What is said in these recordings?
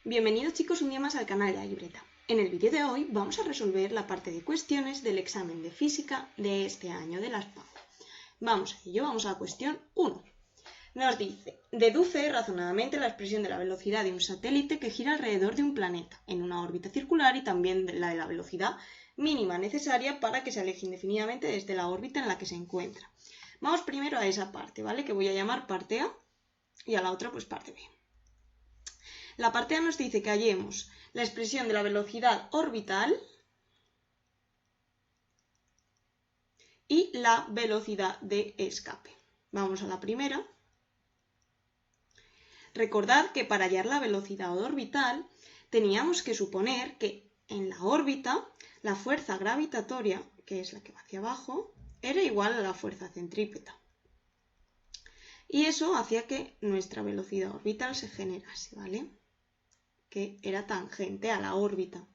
Bienvenidos chicos un día más al canal de la libreta. En el vídeo de hoy vamos a resolver la parte de cuestiones del examen de física de este año de las PAU. Vamos a ello, vamos a la cuestión 1. Nos dice, deduce razonadamente la expresión de la velocidad de un satélite que gira alrededor de un planeta en una órbita circular y también la de la velocidad mínima necesaria para que se aleje indefinidamente desde la órbita en la que se encuentra. Vamos primero a esa parte, ¿vale? Que voy a llamar parte A y a la otra pues parte B. La parte A nos dice que hallemos la expresión de la velocidad orbital y la velocidad de escape. Vamos a la primera. Recordad que para hallar la velocidad orbital teníamos que suponer que en la órbita la fuerza gravitatoria, que es la que va hacia abajo, era igual a la fuerza centrípeta. Y eso hacía que nuestra velocidad orbital se generase, ¿vale? Que era tangente a la órbita.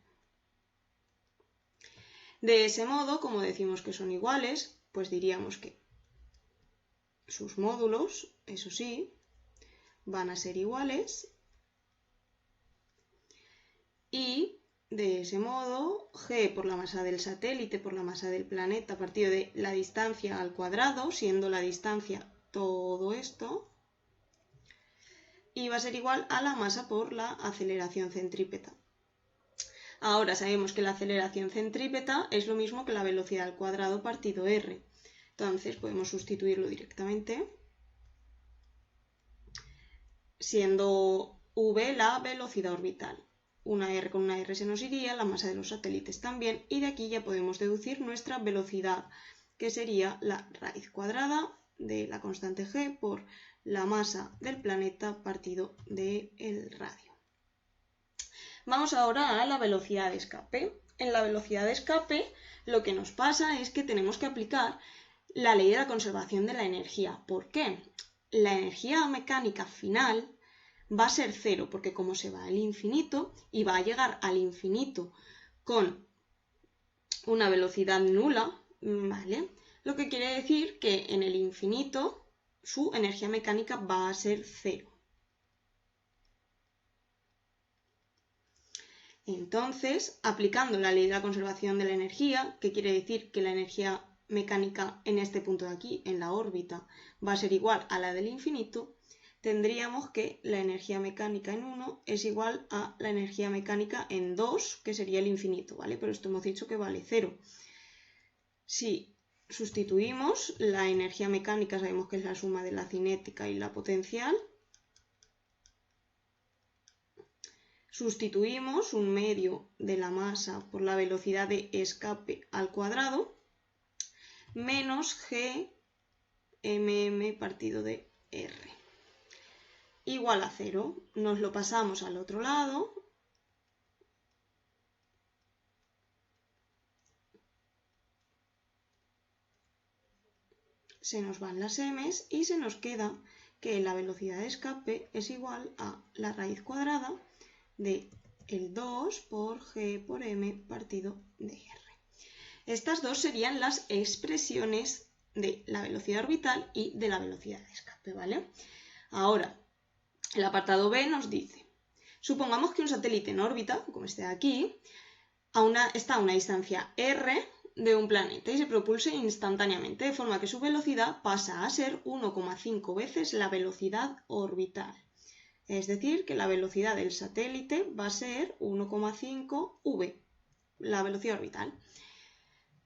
De ese modo, como decimos que son iguales, pues diríamos que sus módulos, eso sí, van a ser iguales y de ese modo g por la masa del satélite por la masa del planeta partido de la distancia al cuadrado, siendo la distancia todo esto, y va a ser igual a la masa por la aceleración centrípeta. Ahora sabemos que la aceleración centrípeta es lo mismo que la velocidad al cuadrado partido r. Entonces podemos sustituirlo directamente, siendo v la velocidad orbital. Una r con una r se nos iría, la masa de los satélites también, y de aquí ya podemos deducir nuestra velocidad, que sería la raíz cuadrada de la constante g por la masa del planeta partido del radio. Vamos ahora a la velocidad de escape. En la velocidad de escape lo que nos pasa es que tenemos que aplicar la ley de la conservación de la energía. ¿Por qué? La energía mecánica final va a ser cero, porque como se va al infinito y va a llegar al infinito con una velocidad nula, ¿vale? Lo que quiere decir que en el infinito su energía mecánica va a ser cero. Entonces, aplicando la ley de la conservación de la energía, que quiere decir que la energía mecánica en este punto de aquí, en la órbita, va a ser igual a la del infinito, tendríamos que la energía mecánica en 1 es igual a la energía mecánica en 2, que sería el infinito, ¿vale? Pero esto hemos dicho que vale 0. Si sustituimos la energía mecánica, sabemos que es la suma de la cinética y la potencial, sustituimos un medio de la masa por la velocidad de escape al cuadrado menos g mm partido de r igual a 0. Nos lo pasamos al otro lado se nos van las m's y se nos queda que la velocidad de escape es igual a la raíz cuadrada de el 2 por g por m partido de r. Estas dos serían las expresiones de la velocidad orbital y de la velocidad de escape, ¿vale? Ahora, el apartado B nos dice, supongamos que un satélite en órbita, como este de aquí, está a una distancia r de un planeta y se propulse instantáneamente, de forma que su velocidad pasa a ser 1,5 veces la velocidad orbital. Es decir, que la velocidad del satélite va a ser 1,5 v, la velocidad orbital.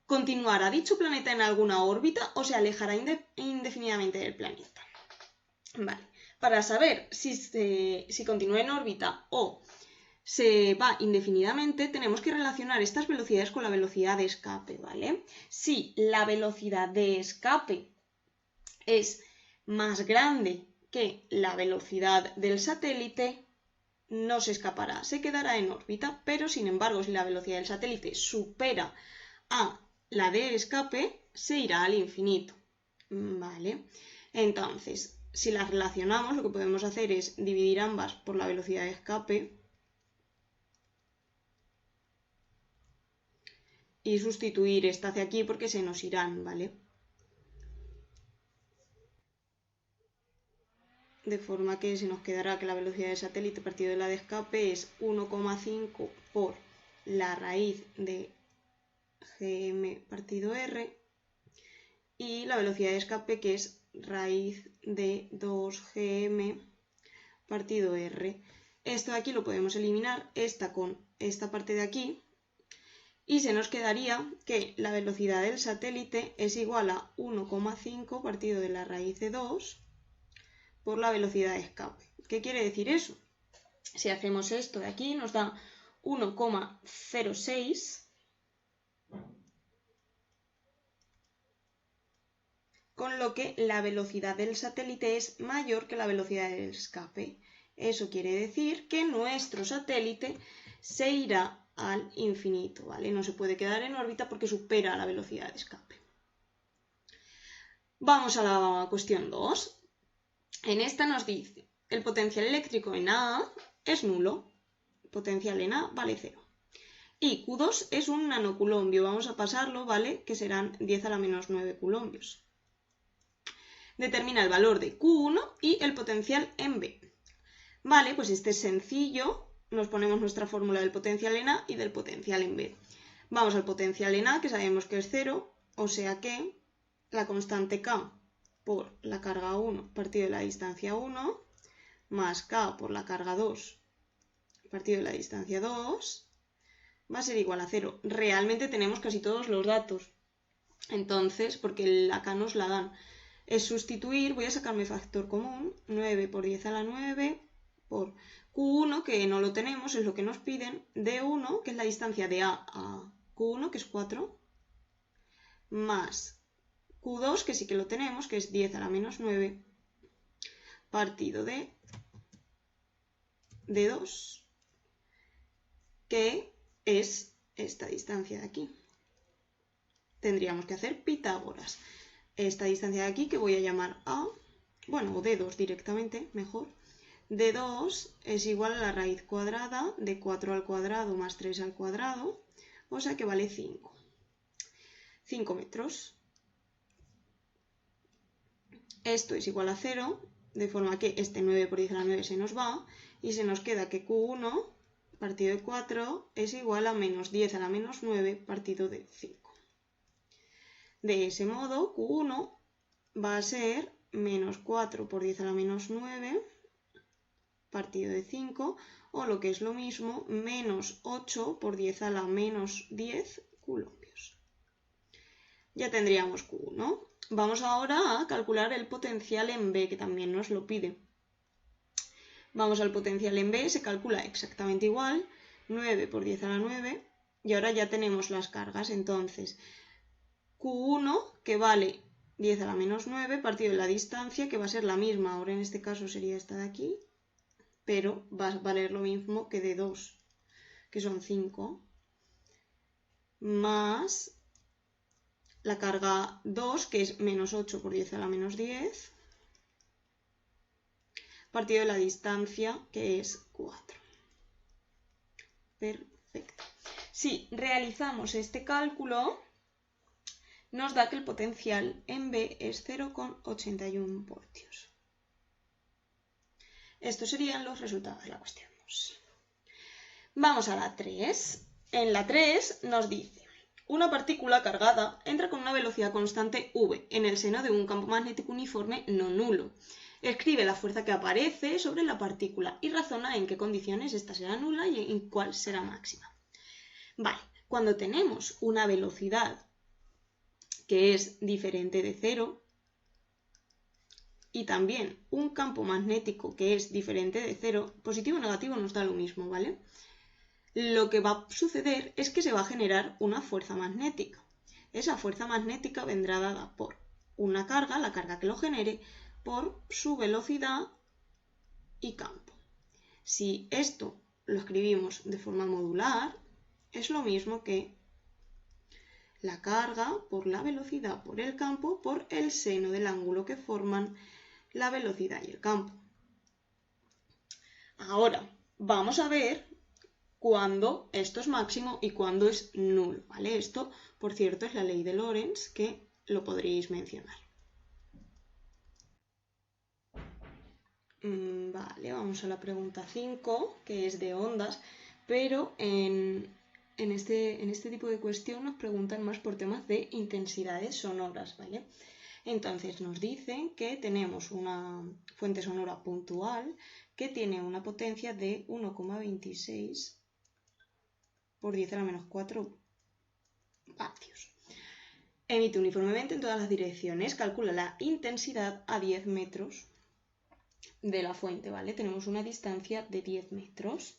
¿Continuará dicho planeta en alguna órbita o se alejará indefinidamente del planeta? Vale. Para saber si continúa en órbita o se va indefinidamente, tenemos que relacionar estas velocidades con la velocidad de escape, ¿vale? Si la velocidad de escape es más grande que la velocidad del satélite, no se escapará, se quedará en órbita, pero sin embargo, si la velocidad del satélite supera a la de escape, se irá al infinito, ¿vale? Entonces, si las relacionamos, lo que podemos hacer es dividir ambas por la velocidad de escape y sustituir esta hacia aquí porque se nos irán, ¿vale? de forma que se nos quedará que la velocidad del satélite partido de la de escape es 1,5 por la raíz de gm partido r, y la velocidad de escape que es raíz de 2gm partido r. Esto de aquí lo podemos eliminar, esta con esta parte de aquí, y se nos quedaría que la velocidad del satélite es igual a 1,5 partido de la raíz de 2 por la velocidad de escape. ¿Qué quiere decir eso? Si hacemos esto de aquí nos da 1,06, con lo que la velocidad del satélite es mayor que la velocidad del escape. Eso quiere decir que nuestro satélite se irá al infinito, ¿vale? No se puede quedar en órbita porque supera la velocidad de escape. Vamos a la cuestión 2. En esta nos dice, el potencial eléctrico en A es nulo, potencial en A vale 0. Y Q2 es un nanoculombio, vamos a pasarlo, ¿vale? Que serán 10 a la menos 9 culombios. Determina el valor de Q1 y el potencial en B. Vale, pues este es sencillo, nos ponemos nuestra fórmula del potencial en A y del potencial en B. Vamos al potencial en A, que sabemos que es 0, o sea que la constante K por la carga 1 partido de la distancia 1, más K por la carga 2 partido de la distancia 2, va a ser igual a 0. Realmente tenemos casi todos los datos, entonces, porque acá nos la dan, es sustituir, voy a sacarme factor común, 9 por 10 a la 9 por Q1, que no lo tenemos, es lo que nos piden, D1, que es la distancia de A a Q1, que es 4, más Q2, que sí que lo tenemos, que es 10 a la menos 9, partido de D2, que es esta distancia de aquí. Tendríamos que hacer Pitágoras. Esta distancia de aquí, que voy a llamar A, bueno, o D2 directamente, mejor. D2 es igual a la raíz cuadrada de 4 al cuadrado más 3 al cuadrado, o sea que vale 5. 5 metros. Esto es igual a 0, de forma que este 9 por 10 a la 9 se nos va, y se nos queda que Q1 partido de 4 es igual a menos 10 a la menos 9 partido de 5. De ese modo, Q1 va a ser menos 4 por 10 a la menos 9 partido de 5, o lo que es lo mismo, menos 8 por 10 a la menos 10 culombios. Ya tendríamos Q1. Vamos ahora a calcular el potencial en B, que también nos lo pide. Vamos al potencial en B, se calcula exactamente igual, 9 por 10 a la 9, y ahora ya tenemos las cargas, entonces Q1, que vale 10 a la menos 9, partido de la distancia, que va a ser la misma, ahora en este caso sería esta de aquí, pero va a valer lo mismo que D2, que son 5, más la carga 2, que es menos 8 por 10 a la menos 10, partido de la distancia, que es 4. Perfecto. Si realizamos este cálculo, nos da que el potencial en B es 0,81 voltios. Estos serían los resultados de la cuestión 2. Vamos a la 3. En la 3 nos dice, una partícula cargada entra con una velocidad constante v en el seno de un campo magnético uniforme no nulo. Escribe la fuerza que aparece sobre la partícula y razona en qué condiciones esta será nula y en cuál será máxima. Vale, cuando tenemos una velocidad que es diferente de 0 y también un campo magnético que es diferente de 0, positivo o negativo nos da lo mismo, ¿vale? Lo que va a suceder es que se va a generar una fuerza magnética. Esa fuerza magnética vendrá dada por una carga, la carga que lo genere, por su velocidad y campo. Si esto lo escribimos de forma modular, es lo mismo que la carga por la velocidad por el campo por el seno del ángulo que forman la velocidad y el campo. Ahora, vamos a ver cuándo esto es máximo y cuándo es nulo, ¿vale? Esto, por cierto, es la ley de Lorentz, que lo podréis mencionar. Vale, vamos a la pregunta 5, que es de ondas, pero en este tipo de cuestión nos preguntan más por temas de intensidades sonoras, ¿vale? Entonces nos dicen que tenemos una fuente sonora puntual que tiene una potencia de 1,26 por 10 a la menos 4 vatios. Emite uniformemente en todas las direcciones, calcula la intensidad a 10 metros de la fuente, ¿vale? Tenemos una distancia de 10 metros.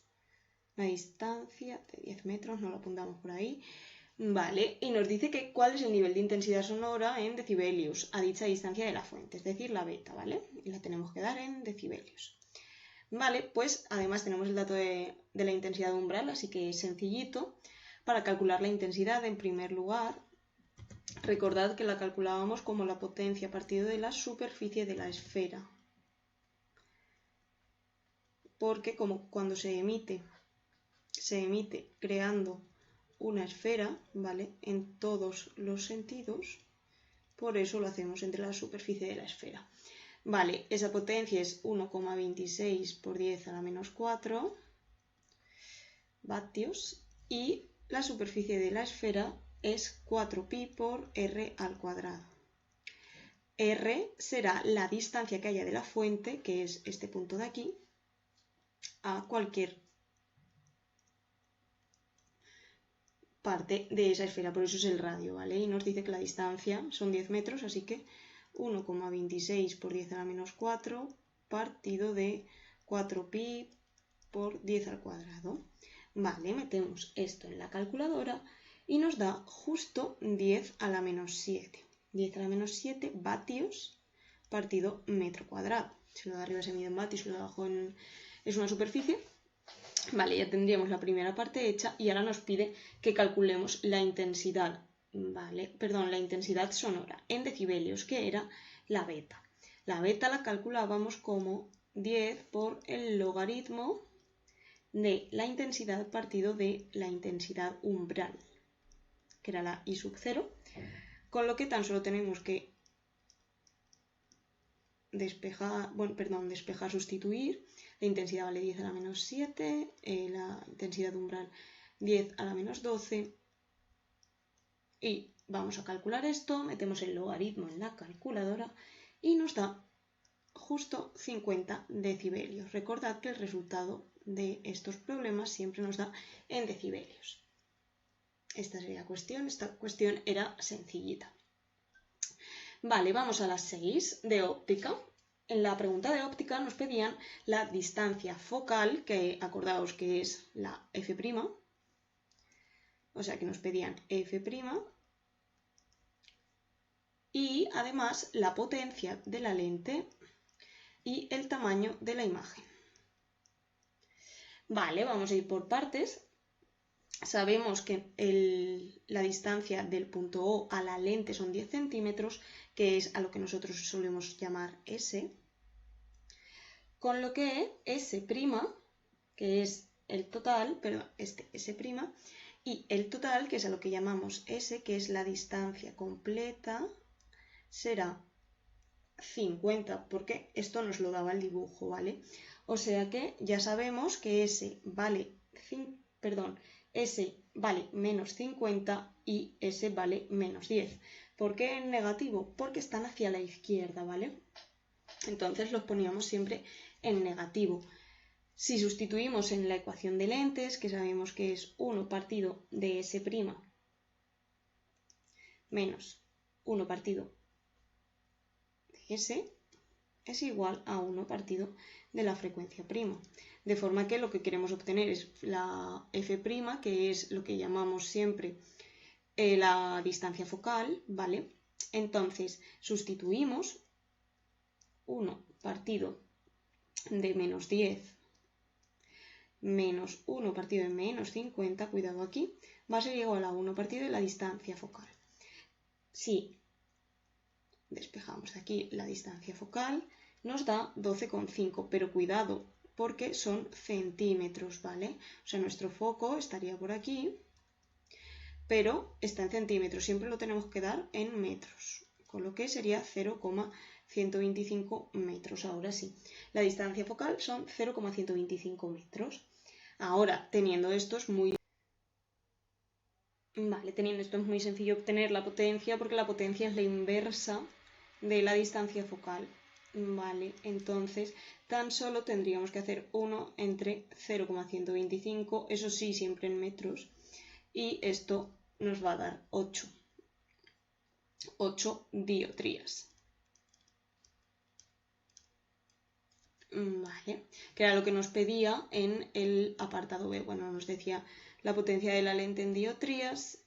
Una distancia de 10 metros, no lo apuntamos por ahí. Vale, y nos dice que cuál es el nivel de intensidad sonora en decibelios a dicha distancia de la fuente, es decir, la beta, ¿vale? Y la tenemos que dar en decibelios. Vale, pues además tenemos el dato de la intensidad umbral, así que es sencillito. Para calcular la intensidad, en primer lugar, recordad que la calculábamos como la potencia partido de la superficie de la esfera. Porque como cuando se emite creando una esfera, ¿vale? En todos los sentidos, por eso lo hacemos entre la superficie de la esfera. Vale, esa potencia es 1,26 por 10 a la menos 4 vatios y la superficie de la esfera es 4pi por r al cuadrado. R será la distancia que haya de la fuente, que es este punto de aquí, a cualquier parte de esa esfera, por eso es el radio, ¿vale? Y nos dice que la distancia son 10 metros, así que 1,26 por 10 a la menos 4 partido de 4pi por 10 al cuadrado. Vale, metemos esto en la calculadora y nos da justo 10 a la menos 7. 10 a la menos 7 vatios partido metro cuadrado. Si lo de arriba se mide en vatios y lo de abajo es una superficie. Vale, ya tendríamos la primera parte hecha y ahora nos pide que calculemos la intensidad, ¿vale? Perdón, la intensidad sonora en decibelios, que era la beta. La beta la calculábamos como 10 por el logaritmo de la intensidad partido de la intensidad umbral, que era la I sub 0, con lo que tan solo tenemos que despejar, sustituir. La intensidad vale 10 a la menos 7, la intensidad umbral 10 a la menos 12 y vamos a calcular esto, metemos el logaritmo en la calculadora y nos da justo 50 decibelios. Recordad que el resultado de estos problemas siempre nos da en decibelios. Esta sería la cuestión, esta cuestión era sencillita. Vale, vamos a las 6 de óptica. En la pregunta de óptica nos pedían la distancia focal, que acordaos que es la f', o sea que nos pedían f', y además la potencia de la lente y el tamaño de la imagen. Vale, vamos a ir por partes. Sabemos que la distancia del punto O a la lente son 10 centímetros, que es a lo que nosotros solemos llamar S, con lo que S', que es el total, perdón, este S', y el total, que es a lo que llamamos S, que es la distancia completa, será 50, porque esto nos lo daba el dibujo, ¿vale? O sea que ya sabemos que S vale menos 50 y S vale menos 10. ¿Por qué en negativo? Porque están hacia la izquierda, ¿vale? Entonces los poníamos siempre en negativo. Si sustituimos en la ecuación de lentes, que sabemos que es 1 partido de S' menos 1 partido de S, es igual a 1 partido de la frecuencia prima. De forma que lo que queremos obtener es la f', que es lo que llamamos siempre la distancia focal, ¿vale? Entonces sustituimos 1 partido de menos 10 menos 1 partido de menos 50, cuidado aquí, va a ser igual a 1 partido de la distancia focal. Si despejamos aquí la distancia focal, nos da 12,5, pero cuidado, porque son centímetros, ¿vale? O sea, nuestro foco estaría por aquí, pero está en centímetros, siempre lo tenemos que dar en metros, con lo que sería 0,5. 125 metros. Ahora sí, la distancia focal son 0,125 metros. Ahora, teniendo esto es muy... Vale, teniendo esto es muy sencillo obtener la potencia porque la potencia es la inversa de la distancia focal. Vale, entonces tan solo tendríamos que hacer 1 entre 0,125, eso sí, siempre en metros, y esto nos va a dar 8 dioptrías. Vale, que era lo que nos pedía en el apartado B. Bueno, nos decía la potencia de la lente en dioptrías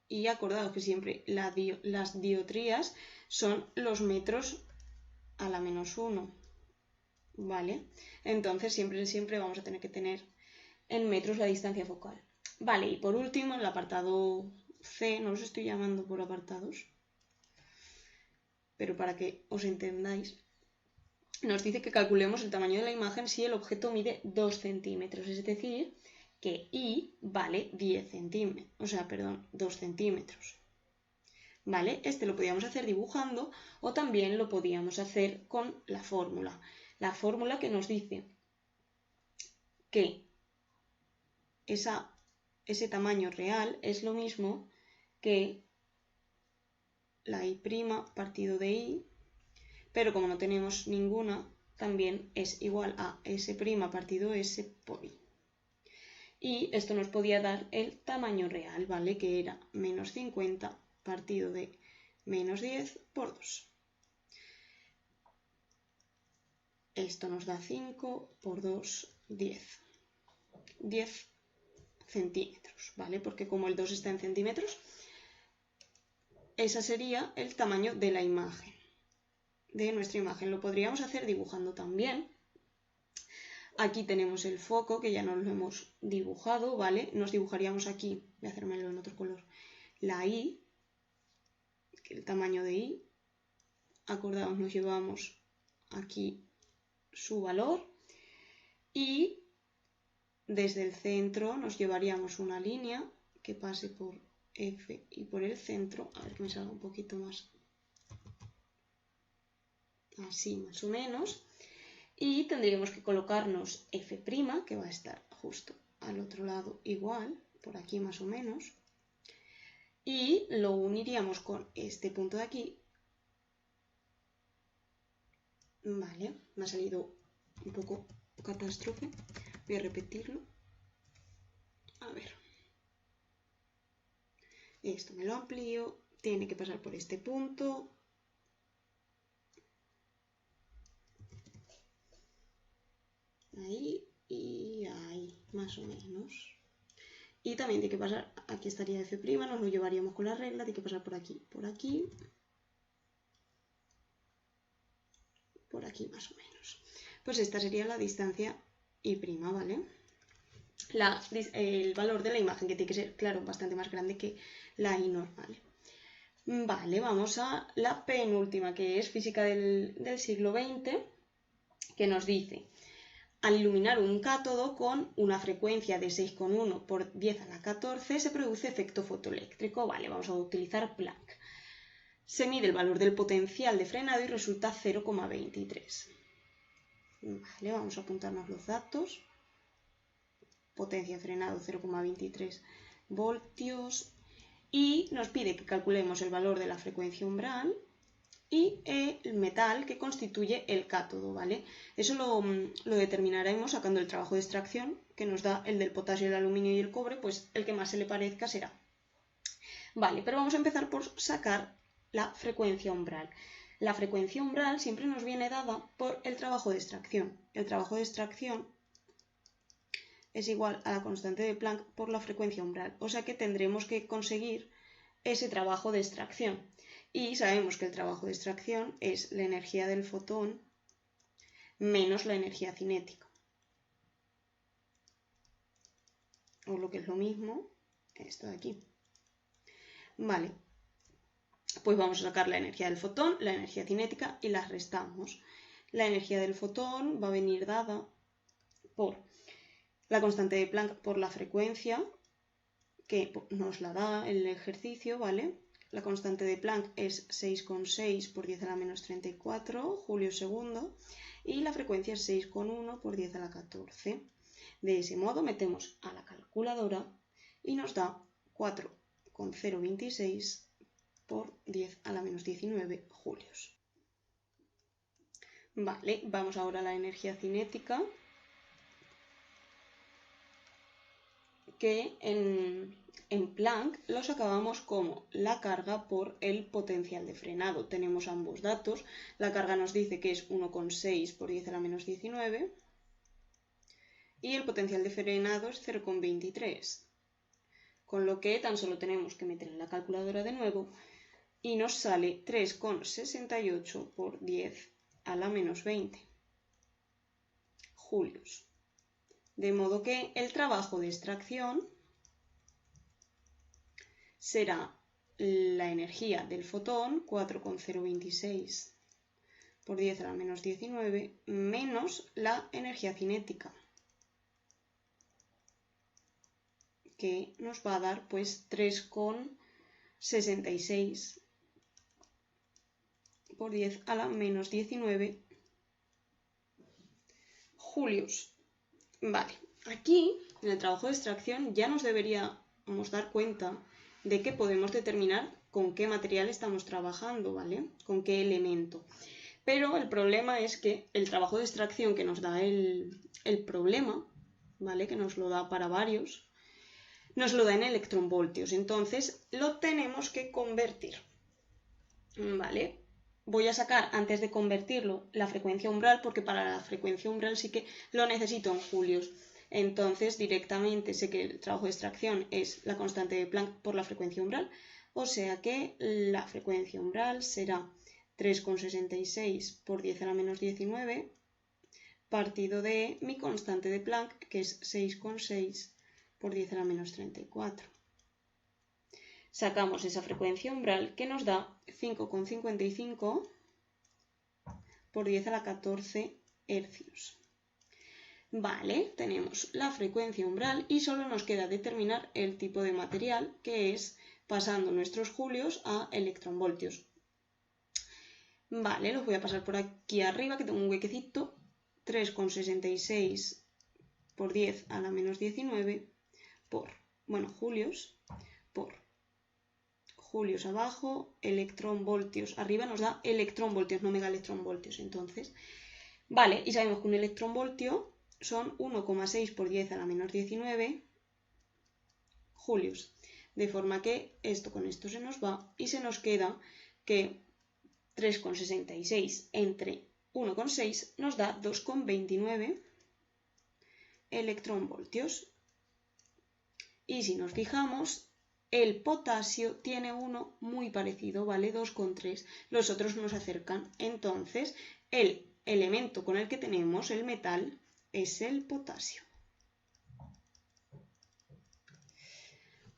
y acordaos que siempre las dioptrías son los metros a la menos 1. ¿Vale? Entonces siempre vamos a tener que tener en metros la distancia focal. Vale, y por último, el apartado C, no os estoy llamando por apartados, pero para que os entendáis, nos dice que calculemos el tamaño de la imagen si el objeto mide 2 centímetros, es decir, que I vale 10 centímetros, o sea, perdón, 2 centímetros. ¿Vale? Este lo podíamos hacer dibujando o también lo podíamos hacer con la fórmula. La fórmula que nos dice que ese tamaño real es lo mismo que la I' partido de I, pero como no tenemos ninguna, también es igual a S' partido S por I. Y esto nos podía dar el tamaño real, ¿vale? Que era menos 50 partido de menos 10 por 2. Esto nos da 5 por 2, 10. 10 centímetros, ¿vale? Porque como el 2 está en centímetros, ese sería el tamaño de la imagen, de nuestra imagen. Lo podríamos hacer dibujando también. Aquí tenemos el foco, que ya nos lo hemos dibujado, ¿vale? Nos dibujaríamos aquí, voy a hacérmelo en otro color, la I, el tamaño de I. Acordaos, nos llevamos aquí su valor y desde el centro nos llevaríamos una línea que pase por F y por el centro, a ver que me salga un poquito más, así más o menos, y tendríamos que colocarnos F', que va a estar justo al otro lado igual, por aquí más o menos, y lo uniríamos con este punto de aquí. Vale, me ha salido un poco catástrofe, voy a repetirlo. A ver, esto me lo amplío, tiene que pasar por este punto. Ahí y ahí, más o menos. Y también tiene que pasar, aquí estaría F', nos lo llevaríamos con la regla, tiene que pasar por aquí, por aquí más o menos. Pues esta sería la distancia I', ¿vale? El valor de la imagen, que tiene que ser, claro, bastante más grande que la I normal. Vale, vamos a la penúltima, que es física del siglo XX, que nos dice: al iluminar un cátodo con una frecuencia de 6,1 por 10 a la 14 se produce efecto fotoeléctrico. Vale, vamos a utilizar Planck. Se mide el valor del potencial de frenado y resulta 0,23. Vale, vamos a apuntarnos los datos. Potencia de frenado 0,23 voltios. Y nos pide que calculemos el valor de la frecuencia umbral y el metal que constituye el cátodo, ¿vale? Eso lo determinaremos sacando el trabajo de extracción, que nos da el del potasio, el aluminio y el cobre, pues el que más se le parezca será. Vale, pero vamos a empezar por sacar la frecuencia umbral. La frecuencia umbral siempre nos viene dada por el trabajo de extracción. El trabajo de extracción es igual a la constante de Planck por la frecuencia umbral, o sea que tendremos que conseguir ese trabajo de extracción. Y sabemos que el trabajo de extracción es la energía del fotón menos la energía cinética. O lo que es lo mismo, esto de aquí. Vale, pues vamos a sacar la energía del fotón, la energía cinética y las restamos. La energía del fotón va a venir dada por la constante de Planck por la frecuencia, que nos la da el ejercicio, ¿vale? la constante de Planck es 6,6 por 10 a la menos 34 julios segundo y la frecuencia es 6,1 por 10 a la 14. De ese modo metemos a la calculadora y nos da 4,026 por 10 a la menos 19 julios. Vale, vamos ahora a la energía cinética, que en Planck lo sacábamos como la carga por el potencial de frenado. Tenemos ambos datos. La carga nos dice que es 1,6 por 10 a la menos 19 y el potencial de frenado es 0,23. Con lo que tan solo tenemos que meter en la calculadora de nuevo y nos sale 3,68 por 10 a la menos 20 julios. De modo que el trabajo de extracción será la energía del fotón, 4,026 por 10 a la menos 19, menos la energía cinética, que nos va a dar pues 3,66 por 10 a la menos 19 julios. Vale, aquí en el trabajo de extracción ya nos deberíamos dar cuenta de que podemos determinar con qué material estamos trabajando, ¿vale? Con qué elemento. Pero el problema es que el trabajo de extracción que nos da el problema, ¿vale? Que nos lo da para varios, nos lo da en electronvoltios. Entonces lo tenemos que convertir, ¿vale? Voy a sacar, antes de convertirlo, la frecuencia umbral, porque para la frecuencia umbral sí que lo necesito en julios. Entonces, directamente sé que el trabajo de extracción es la constante de Planck por la frecuencia umbral, o sea que la frecuencia umbral será 3,66 por 10 a la menos 19 partido de mi constante de Planck, que es 6,6 por 10 a la menos 34. Sacamos esa frecuencia umbral que nos da 5,55 por 10 a la 14 hercios. Vale, tenemos la frecuencia umbral y solo nos queda determinar el tipo de material, que es pasando nuestros julios a electronvoltios. Vale, los voy a pasar por aquí arriba, que tengo un huequecito. 3,66 por 10 a la menos 19 por, julios, por julios abajo, electronvoltios arriba, nos da electronvoltios, no megaelectronvoltios. Entonces, vale, y sabemos que un electronvoltio son 1,6 por 10 a la menos 19 julios. De forma que esto con esto se nos va y se nos queda que 3,66 entre 1,6 nos da 2,29 electronvoltios. Y si nos fijamos, el potasio tiene uno muy parecido, ¿vale? 2,3. Los otros nos acercan. Entonces, el elemento con el que tenemos el metal es el potasio.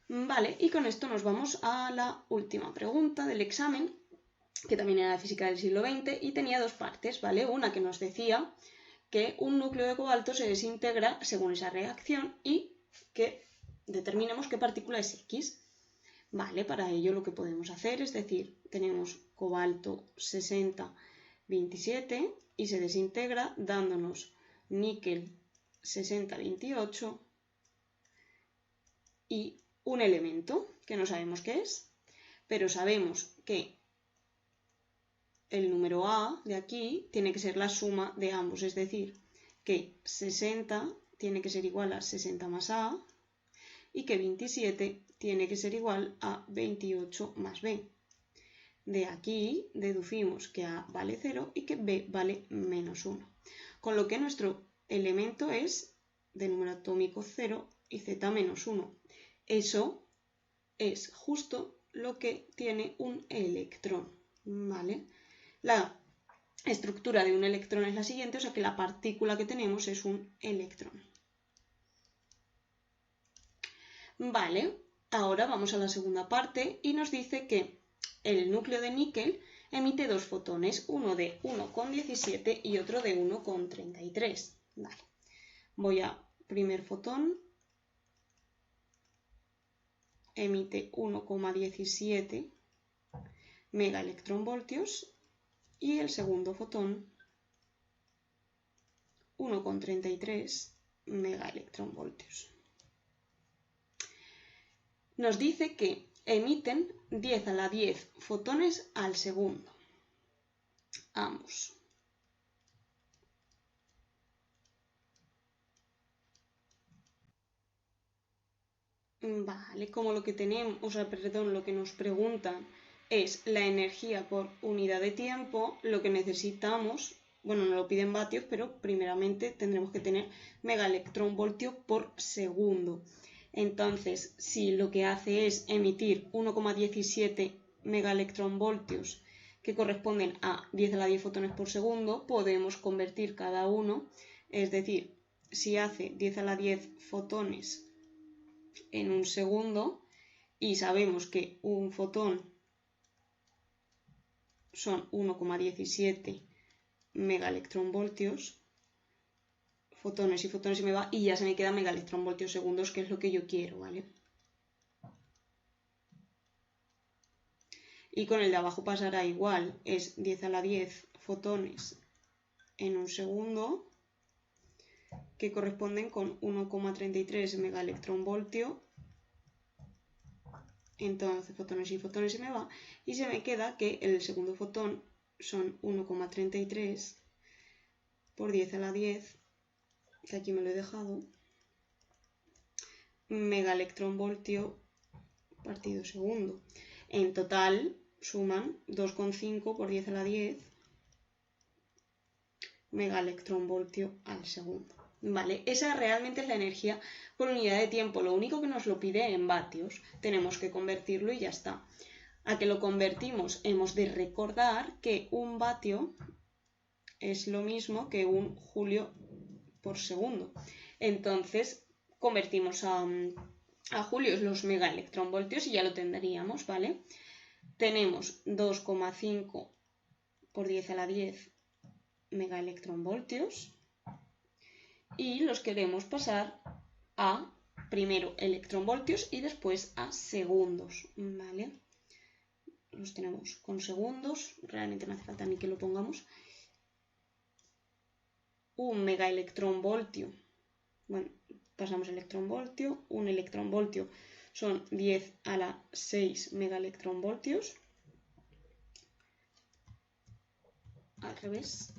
Vale, y con esto nos vamos a la última pregunta del examen, que también era de física del siglo XX y tenía dos partes, ¿vale? Una que nos decía que un núcleo de cobalto se desintegra según esa reacción y que determinemos qué partícula es X. Vale, para ello lo que podemos hacer es decir, tenemos cobalto 60,27 y se desintegra dándonos níquel 60,28 y un elemento que no sabemos qué es, pero sabemos que el número A de aquí tiene que ser la suma de ambos, es decir, que 60 tiene que ser igual a 60 más A y que 27 tiene que ser igual a 28 más B. De aquí deducimos que A vale 0 y que B vale menos 1. Con lo que nuestro elemento es de número atómico 0 y Z menos 1. Eso es justo lo que tiene un electrón, ¿vale? La estructura de un electrón es la siguiente, o sea que la partícula que tenemos es un electrón. Vale, ahora vamos a la segunda parte y nos dice que el núcleo de níquel emite dos fotones, uno de 1,17 y otro de 1,33. Vale, voy a primer fotón, emite 1,17 megaelectronvoltios y el segundo fotón 1,33 megaelectronvoltios. Nos dice que emiten 10 a la 10 fotones al segundo, ambos. Vale, como lo que tenemos, lo que nos preguntan es la energía por unidad de tiempo, lo que necesitamos, bueno, nos lo piden vatios, pero primeramente tendremos que tener megaelectronvoltio por segundo. Entonces, si lo que hace es emitir 1,17 megaelectronvoltios que corresponden a 10 a la 10 fotones por segundo, podemos convertir cada uno, es decir, si hace 10 a la 10 fotones en un segundo y sabemos que un fotón son 1,17 megaelectronvoltios, fotones y fotones se me va y ya se me queda megaelectronvoltios segundos, que es lo que yo quiero, ¿vale? Y con el de abajo pasará igual, es 10 a la 10 fotones en un segundo, que corresponden con 1,33 megaelectronvoltio. Entonces fotones y fotones se me va y se me queda que el segundo fotón son 1,33 por 10 a la 10, que aquí me lo he dejado, megaelectronvoltio partido segundo. En total suman 2,5 por 10 a la 10 megaelectronvoltio al segundo. Vale, esa realmente es la energía por unidad de tiempo. Lo único que nos lo pide en vatios. Tenemos que convertirlo y ya está. A que lo convertimos hemos de recordar que un vatio es lo mismo que un julio por segundo. Entonces convertimos a julios los megaelectronvoltios y ya lo tendríamos, ¿vale? Tenemos 2,5 por 10 a la 10 megaelectronvoltios y los queremos pasar a primero electronvoltios y después a segundos, ¿vale? Los tenemos con segundos, realmente no hace falta ni que lo pongamos. Un megaelectronvoltio, bueno, pasamos electronvoltio, un electronvoltio son 10 a la 6 megaelectronvoltios, al revés.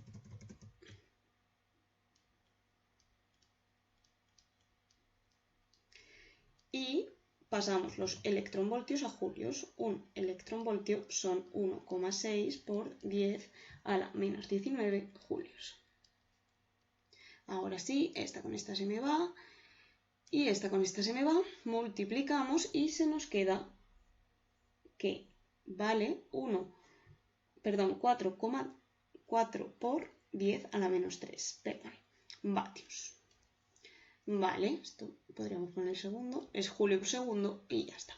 Y pasamos los electronvoltios a julios. Un electronvoltio son 1,6 por 10 a la menos 19 julios. Ahora sí, esta con esta se me va y esta con esta se me va. Multiplicamos y se nos queda que vale 4,4 por 10 a la menos 3, vatios. Vale, esto podríamos poner el segundo, es julio por segundo y ya está.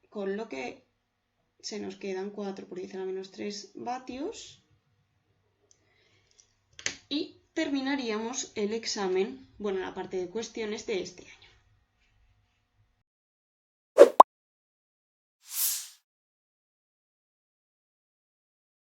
Con lo que se nos quedan 4 por 10 a la menos 3 vatios. Y terminaríamos el examen, bueno, la parte de cuestiones de este año.